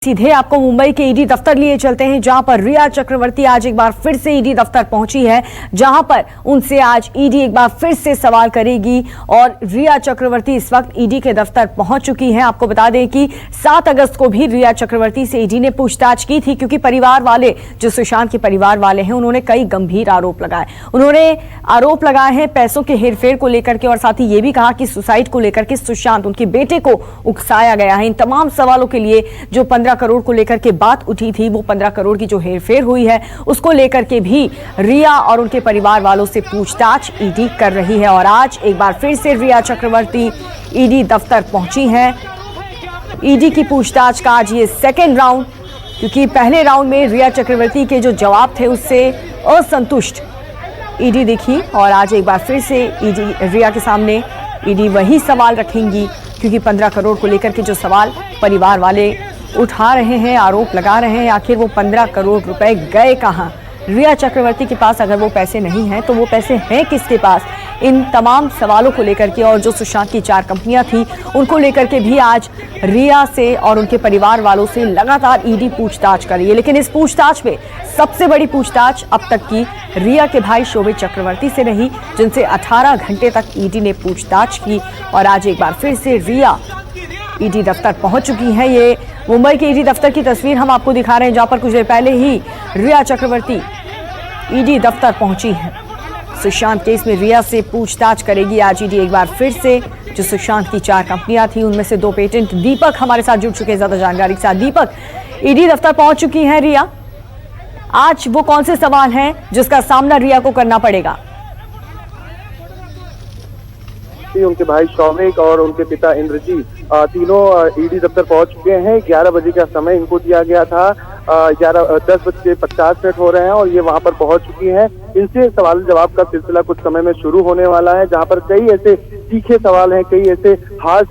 सीधे आपको मुंबई के ईडी दफ्तर लिए चलते हैं, जहां पर रिया चक्रवर्ती आज एक बार फिर से ईडी दफ्तर पहुंची है, जहां पर उनसे आज ईडी एक बार फिर से सवाल करेगी। और रिया चक्रवर्ती इस वक्त ईडी के दफ्तर पहुंच चुकी हैं। आपको बता दें कि 7 अगस्त को भी रिया चक्रवर्ती से ईडी ने पूछताछ की थी, क्योंकि परिवार वाले, जो सुशांत के परिवार वाले हैं, उन्होंने कई गंभीर आरोप लगाए। उन्होंने आरोप लगाए हैं पैसों के हेरफेर को लेकर के, और साथ ही ये भी कहा कि सुसाइड को लेकर के सुशांत, उनके बेटे को उकसाया गया है। इन तमाम सवालों के लिए जो 15 करोड़ को लेकर के बात उठी थी, वो 15 करोड़ की जो हेरफेर हुई है, उसको लेकर के भी रिया और उनके परिवार वालों से पूछताछ ईडी कर रही है। और आज एक बार फिर से रिया चक्रवर्ती ईडी दफ्तर पहुंची हैं। ईडी की पूछताछ का आज ये सेकेंड राउंड, क्योंकि पहले राउंड में रिया चक्रवर्ती के जो जवाब थे उससे असंतुष्ट ईडी दिखी, और आज एक बार फिर से ईडी रिया के सामने ईडी वही सवाल रखेंगी, क्योंकि 15 करोड़ को लेकर के जो सवाल परिवार वाले उठा रहे हैं, आरोप लगा रहे हैं, आखिर वो 15 करोड़ रुपए गए कहां? रिया चक्रवर्ती के पास अगर वो पैसे नहीं हैं तो वो पैसे हैं किसके पास? इन तमाम सवालों को लेकर के, और जो सुशांत की 4 कंपनियां थी उनको लेकर के भी आज रिया से और उनके परिवार वालों से लगातार ईडी पूछताछ कर रही है। लेकिन इस पूछताछ में सबसे बड़ी पूछताछ अब तक की रिया के भाई शोभित चक्रवर्ती से रही, जिनसे 18 घंटे तक ईडी ने पूछताछ की। और आज एक बार फिर से रिया ईडी दफ्तर पहुंच चुकी है। ये मुंबई के ईडी दफ्तर की तस्वीर हम आपको दिखा रहे हैं, जहां पर कुछ देर पहले ही रिया चक्रवर्ती ईडी दफ्तर पहुंची है। सुशांत केस में रिया से पूछताछ करेगी आज ईडी एक बार फिर से। जो सुशांत की 4 कंपनियां थी, उनमें से 2 पेटेंट। दीपक हमारे साथ जुड़ चुके हैं ज्यादा जानकारी के साथ। दीपक, ईडी दफ्तर पहुंच चुकी है रिया, आज वो कौन से सवाल हैं जिसका सामना रिया को करना पड़ेगा? उनके भाई शौविक और उनके पिता इंद्रजीत तीनों ईडी दफ्तर पहुंच चुके हैं। 11 बजे का समय इनको दिया गया था। 10:50 हो रहे हैं और ये वहां पर पहुंच चुकी हैं। इनसे सवाल जवाब का सिलसिला कुछ समय में शुरू होने वाला है, जहां पर कई ऐसे तीखे सवाल हैं, कई ऐसे हार्श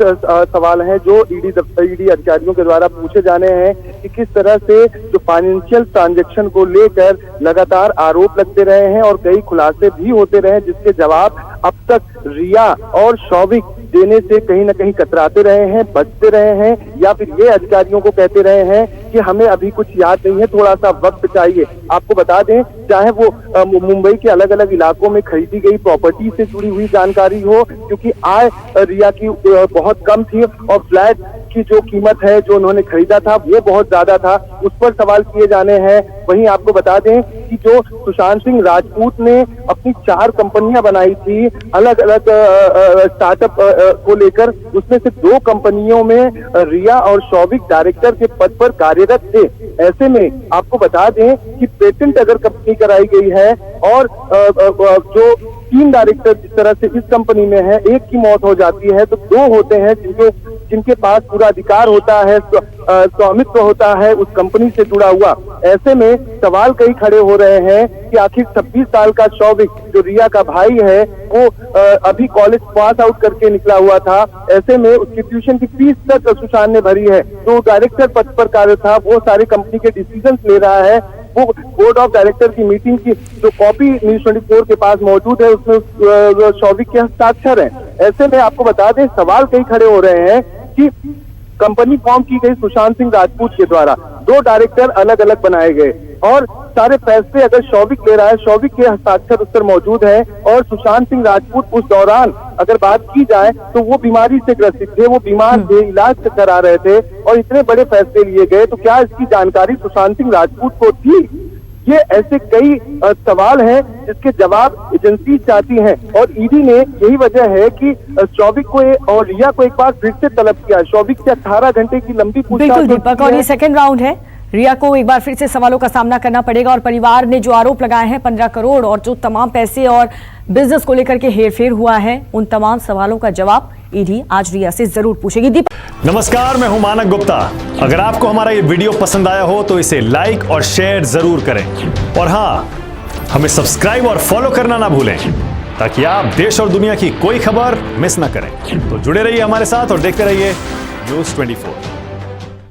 सवाल हैं जो ईडी अधिकारियों के द्वारा पूछे जाने हैं कि किस तरह से जो फाइनेंशियल ट्रांजैक्शन को लेकर लगातार आरोप लगते रहे हैं और कई खुलासे भी होते रहे, जिसके जवाब अब तक रिया और शौविक देने से कहीं न कहीं कतराते रहे हैं, बचते रहे हैं, या फिर ये अधिकारियों को कहते रहे हैं कि हमें अभी कुछ याद नहीं है, थोड़ा सा वक्त चाहिए। आपको बता दें, चाहे वो मुंबई के अलग अलग इलाकों में खरीदी गई प्रॉपर्टी से जुड़ी हुई जानकारी हो, क्योंकि आय रिया की बहुत कम थी और फ्लैट की जो कीमत है जो उन्होंने खरीदा था वो बहुत ज्यादा था, उस पर सवाल किए जाने हैं। वहीं आपको बता दें कि जो सुशांत सिंह राजपूत ने अपनी 4 कंपनियां बनाई थी अलग अलग स्टार्टअप को लेकर, उसमें से 2 कंपनियों में रिया और शौविक डायरेक्टर के पद पर कार्यरत थे। ऐसे में आपको बता दें कि पेटेंट अगर कंपनी कराई गई है और जो 3 डायरेक्टर जिस तरह से इस कंपनी में है, एक की मौत हो जाती है तो 2 होते हैं जिनके पास पूरा अधिकार होता है, स्वामित्व होता है उस कंपनी से जुड़ा हुआ। ऐसे में सवाल कई खड़े हो रहे हैं कि आखिर 26 साल का शौविक, जो रिया का भाई है, वो अभी कॉलेज पास आउट करके निकला हुआ था। ऐसे में उसकी ट्यूशन की फीस तक सुशांत ने भरी है। जो डायरेक्टर पद पर कार्य था वो सारे कंपनी के डिसीजन ले रहा है। वो बोर्ड ऑफ डायरेक्टर की मीटिंग की जो कॉपी न्यूज़ 24 के पास मौजूद है, उसमें शौविक के हस्ताक्षर हैं। ऐसे में आपको बता दें, सवाल कई खड़े हो रहे हैं कि कंपनी फॉर्म की गई सुशांत सिंह राजपूत के द्वारा, 2 डायरेक्टर अलग अलग बनाए गए और सारे फैसले अगर शौविक ले रहा है, शौविक के हस्ताक्षर उस पर मौजूद है। और सुशांत सिंह राजपूत उस दौरान अगर बात की जाए तो वो बीमारी से ग्रसित थे, वो बीमार थे, इलाज करा रहे थे और इतने बड़े फैसले लिए गए, तो क्या इसकी जानकारी सुशांत सिंह राजपूत को थी? ये ऐसे कई सवाल हैं जिसके जवाब एजेंसी चाहती हैं, और ईडी ने यही वजह है कि शौविक को और रिया को एक बार फिर से तलब किया। शौविक से 18 घंटे की लंबी पूछताछ। दीपक, और ये सेकेंड राउंड है, रिया को एक बार फिर से सवालों का सामना करना पड़ेगा, और परिवार ने जो आरोप लगाए हैं 15 करोड़ और जो तमाम पैसे और बिजनेस को लेकर के हेरफेर हुआ है, उन तमाम सवालों का जवाब ईडी आज रिया से जरूर पूछेगी। दीपक, नमस्कार, मैं हूं मानक गुप्ता। अगर आपको हमारा ये वीडियो पसंद आया हो तो इसे लाइक और शेयर जरूर करें, और हाँ, हमें सब्सक्राइब और फॉलो करना ना भूलें, ताकि आप देश और दुनिया की कोई खबर मिस ना करें। तो जुड़े रहिए हमारे साथ और देखते रहिए न्यूज़ 24।